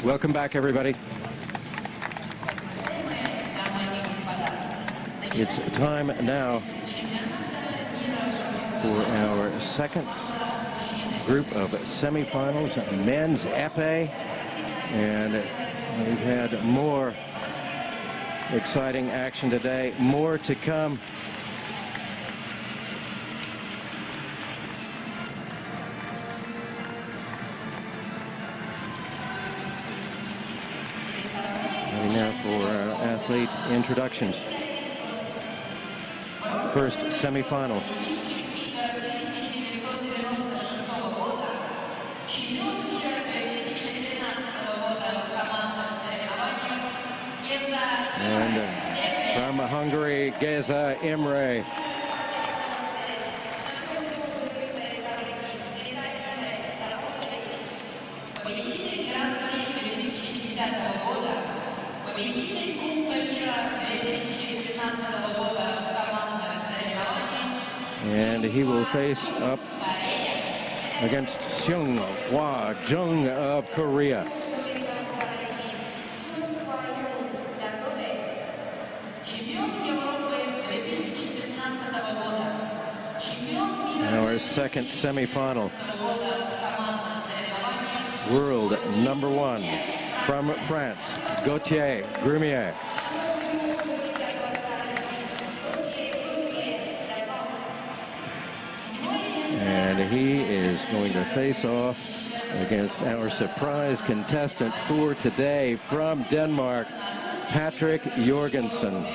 Welcome back, everybody. It's time now for our second group of semifinals, men's epee, and we've had more exciting action today, more to come. And now for our athlete introductions. First semifinal. And from Hungary, Geza Imre. And he will face up against Seung Jung of Korea. Our second semifinal. World number 1 from France, Gauthier Grumier. And he is going to face off against our surprise contestant for today from Denmark, Patrick Jorgensen.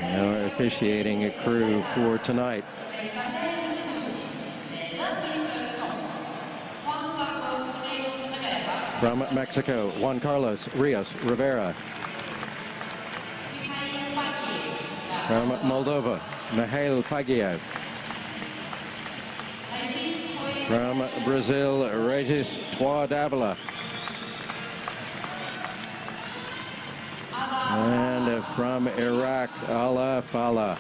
Our officiating crew for tonight. From Mexico, Juan Carlos Rios Rivera. From Moldova, Mihail Pagiev. From Brazil, Regis Davila. And from Iraq, Ala Fala.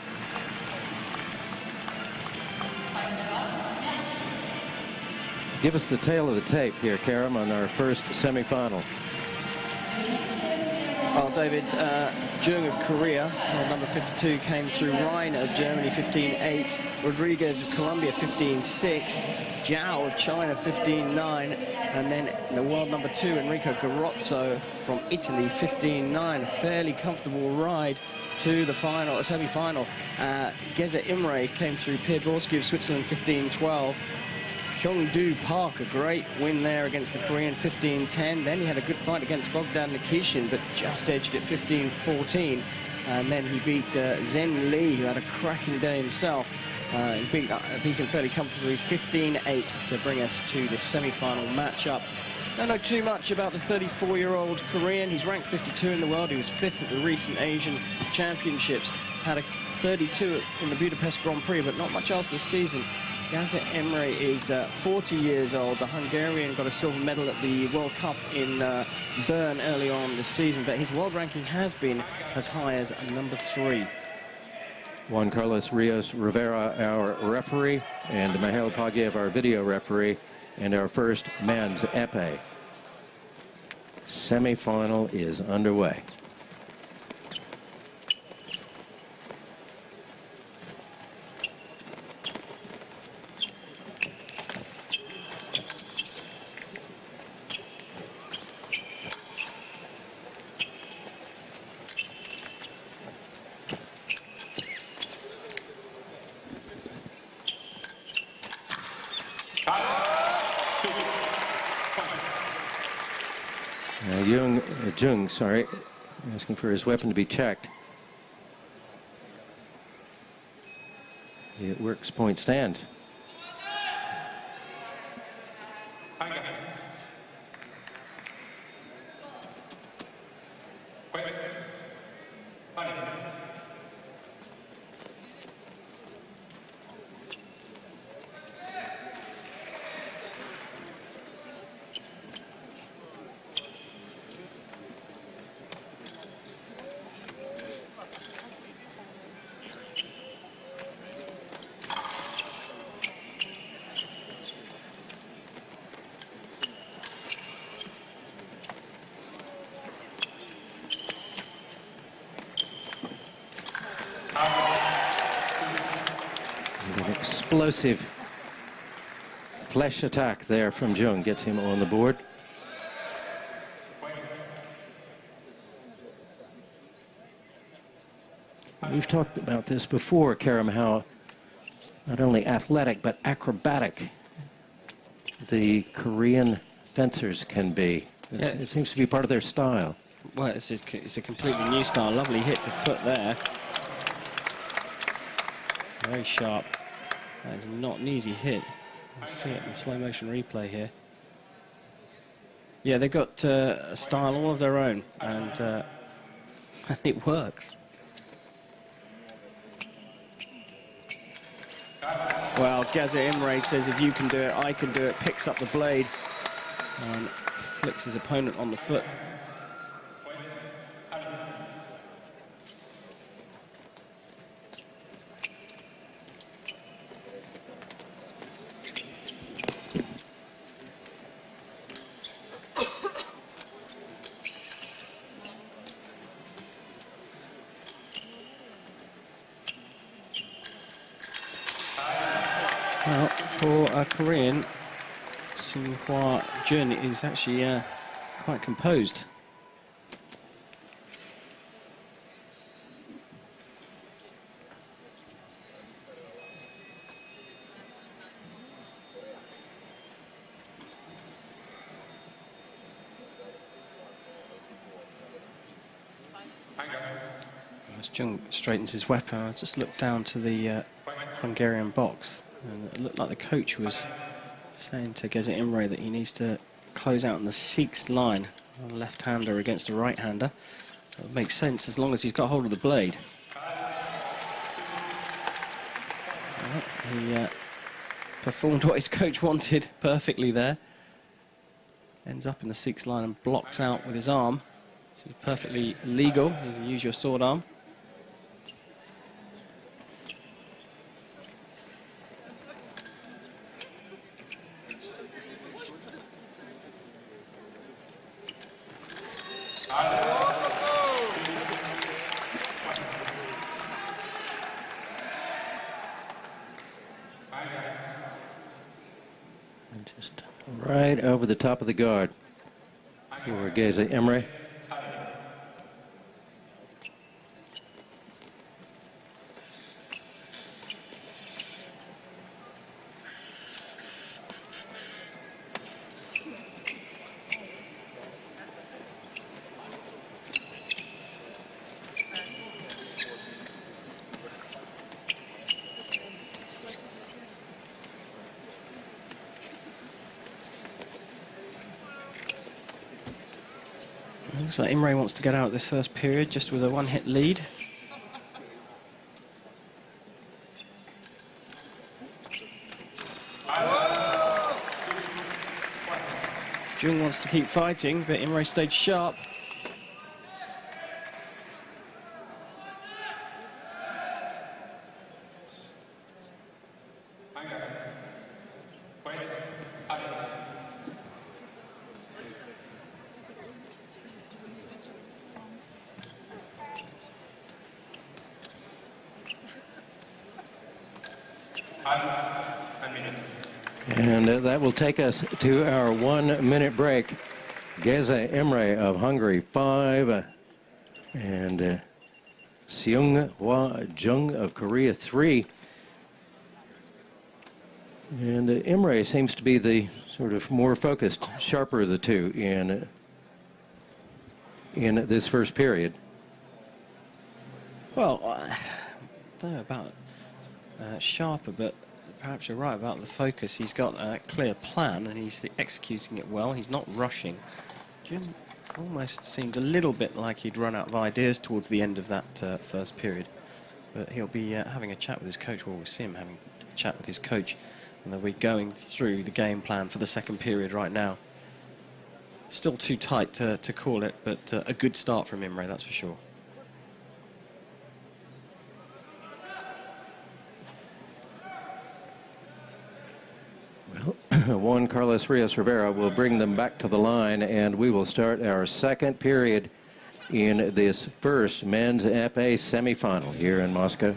Give us the tail of the tape here, Karam, on our first semifinal. Well, David, Jung of Korea, number 52, came through. Ryan of Germany, 15.8. Rodriguez of Colombia, 15.6. Zhao of China, 15.9. And then the world number 2, Enrico Garozzo from Italy, 15.9. Fairly comfortable ride to the final, semi-final. Geza Imre came through. Pierborski of Switzerland, 15.12. Hyung-do Park, a great win there against the Korean, 15-10. Then he had a good fight against Bogdan Nikishin, but just edged it 15-14. And then he beat Zen Lee, who had a cracking day himself. Beat him fairly comfortably, 15-8, to bring us to the semi-final matchup. Don't know too much about the 34-year-old Korean. He's ranked 52 in the world. He was 5th at the recent Asian Championships. Had a 32 in the Budapest Grand Prix, but not much else this season. Geza Imre is 40 years old. The Hungarian got a silver medal at the World Cup in Bern early on this season, but his world ranking has been as high as number 3. Juan Carlos Rios Rivera, our referee, and Mihail Pagiev, our video referee, and our first men's epee. Semi-final is underway. Jung, asking for his weapon to be checked. It works, point stands. explosive flash attack there from Jung gets him on the board. We've talked about this before, Karam, how not only athletic but acrobatic the Korean fencers can be. It seems to be part of their style. Well, it's a completely new style. Lovely hit to foot there. Very sharp. That is not an easy hit. You see it in slow motion replay here. Yeah, they've got a style all of their own, and it works. Well, Geza Imre says, if you can do it, I can do it. Picks up the blade and flicks his opponent on the foot. Well, for a Korean, Jung is actually quite composed. As Jung straightens his weapon, I just looked down to the Hungarian box, and it looked like the coach was saying to Geza Imre that he needs to close out on the 6th line, a left-hander against a right-hander. That would make sense as long as he's got hold of the blade. Well, he performed what his coach wanted perfectly there. Ends up in the 6th line and blocks out with his arm. This is perfectly legal. You can use your sword arm. And just right over the top of the guard for Geza Imre. Looks like Imre wants to get out this first period just with a one-hit lead. Jung wants to keep fighting, but Imre stayed sharp. And that will take us to our 1-minute break. Geza Imre of Hungary 5 and Seung Jung of Korea 3. And Imre seems to be the sort of more focused, sharper of the two in this first period. Well, they're about sharper, but perhaps you're right about the focus. He's got a clear plan and he's executing it well. He's not rushing. Jim almost seemed a little bit like he'd run out of ideas towards the end of that first period. But he'll be having a chat with his coach, or we'll see him having a chat with his coach, and they'll be going through the game plan for the second period right now. Still too tight to call it, but a good start from Imre, that's for sure. Juan Carlos Rios Rivera will bring them back to the line, and we will start our second period in this first men's Epee semifinal here in Moscow.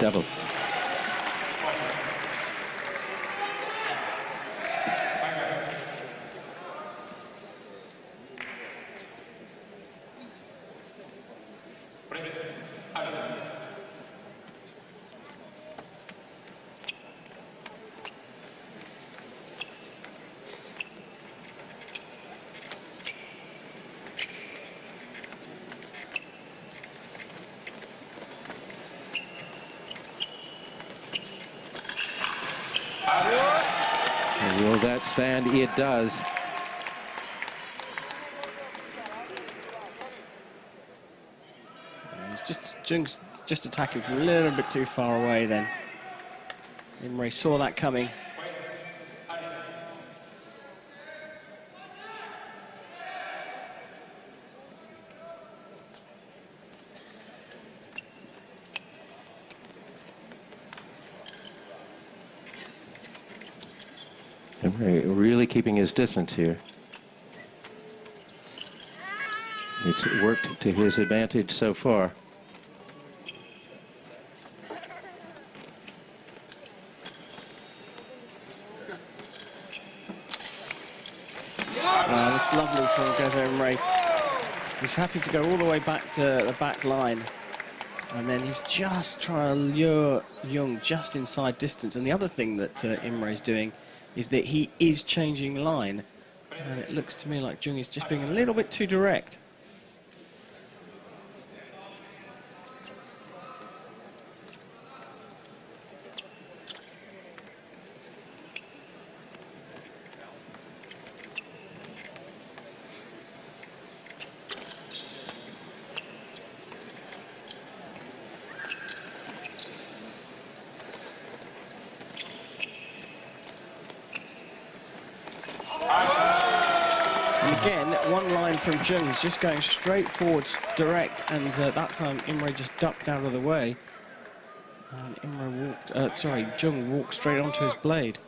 Double. Will that stand? It does. Jung's just attacking from a little bit too far away then. Imre saw that coming. Imre really keeping his distance here. It's worked to his advantage so far. That's lovely from Geza Imre. He's happy to go all the way back to the back line. And then he's just trying to lure Jung just inside distance. And the other thing that Imre is doing is that he is changing line. And it looks to me like Jung is just being a little bit too direct. And again, one line from Jung is just going straight forwards, direct, and that time Imre just ducked out of the way. And Jung walked straight onto his blade.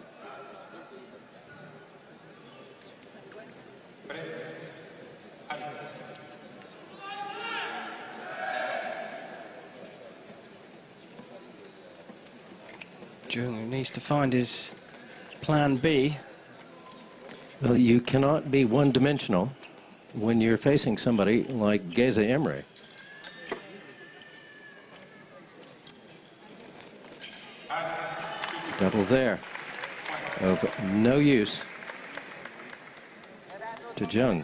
Jung needs to find his plan B. Well, you cannot be one-dimensional when you're facing somebody like Geza Imre. Double there. Of no use to Jung.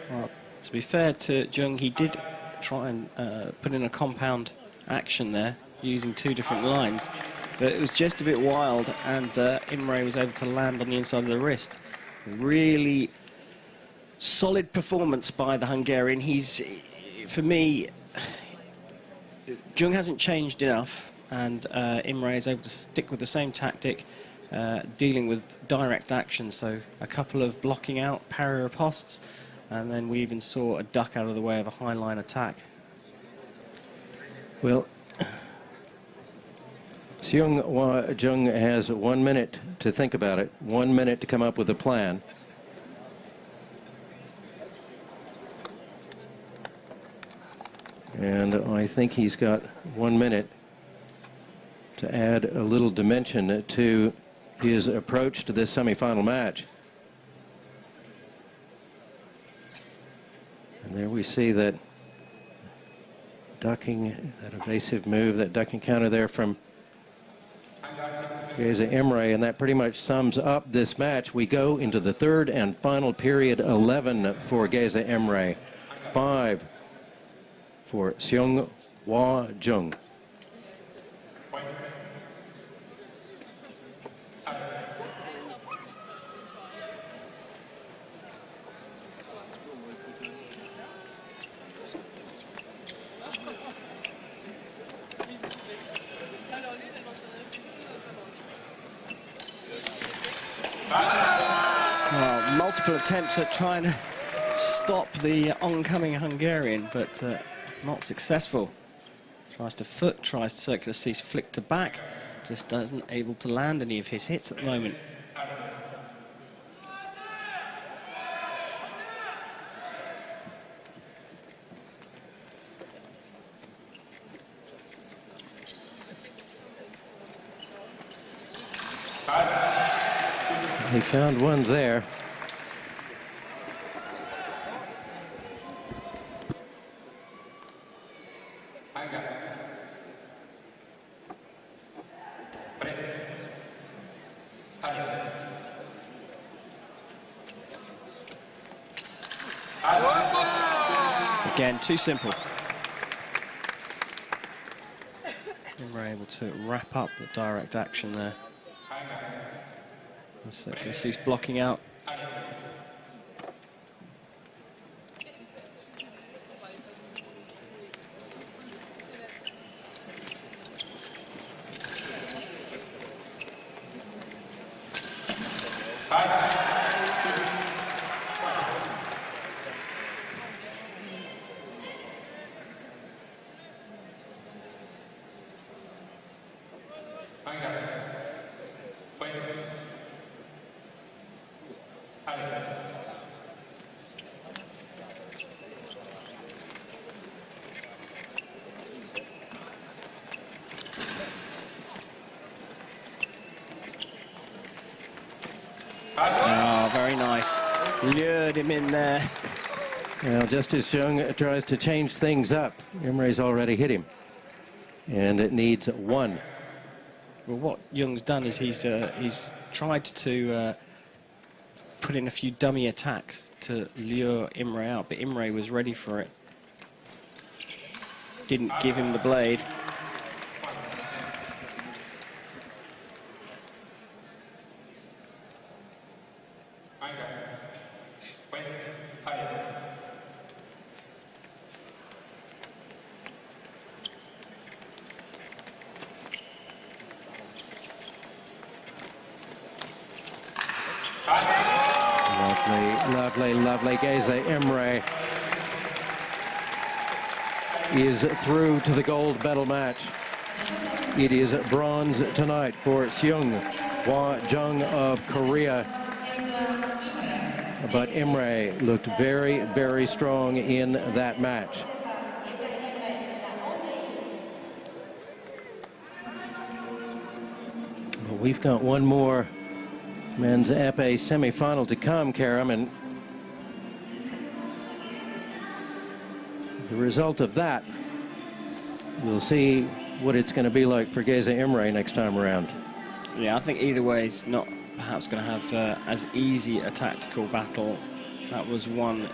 Well, to be fair to Jung, he did try and put in a compound action there, using two different lines, but it was just a bit wild, and Imre was able to land on the inside of the wrist. Really solid performance by the Hungarian. For me, Jung hasn't changed enough, and Imre is able to stick with the same tactic, dealing with direct action. So a couple of blocking out parry ripostes, and then we even saw a duck out of the way of a high line attack. Well, Jung has 1 minute to think about it, 1 minute to come up with a plan. And I think he's got 1 minute to add a little dimension to his approach to this semifinal match. And there we see that ducking, that evasive move, that ducking counter there from Geza Imre, and that pretty much sums up this match. We go into the third and final period, 11 for Geza Imre, 5 for Seung Jung. Multiple attempts at trying to stop the oncoming Hungarian, but not successful. Tries to foot, tries to circular cease, flick to back, just doesn't able to land any of his hits at the moment. He found one there. Again, too simple. And we're able to wrap up the direct action there. So you can see he's blocking out. Oh, very nice. Lured him in there. Well, just as Jung tries to change things up, Imre's already hit him. And it needs one. Well, what Jung's done is he's tried to put in a few dummy attacks to lure Imre out, but Imre was ready for it. Didn't give him the blade. Lovely, lovely. Geza Imre is through to the gold medal match. It is bronze tonight for Seung Jung of Korea. But Imre looked very, very strong in that match. Well, we've got one more men's Epee semi-final to come, Karam, and the result of that, we'll see what it's going to be like for Geza Imre next time around. Yeah, I think either way it's not perhaps going to have as easy a tactical battle. That was one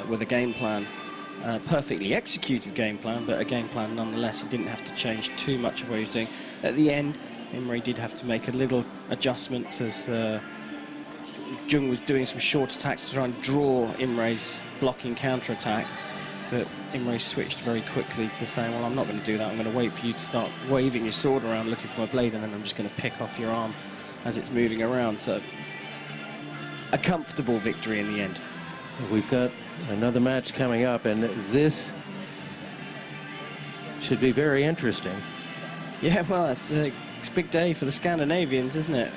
with a game plan, perfectly executed game plan, but a game plan nonetheless. He didn't have to change too much of what he was doing. At the end, Imre did have to make a little adjustment as Jung was doing some short attacks to try and draw Imre's blocking counter-attack, but Imre switched very quickly to saying, well, I'm not going to do that. I'm going to wait for you to start waving your sword around looking for my blade, and then I'm just going to pick off your arm as it's moving around. So a comfortable victory in the end. We've got another match coming up, and this should be very interesting. Yeah, well, it's a big day for the Scandinavians, isn't it?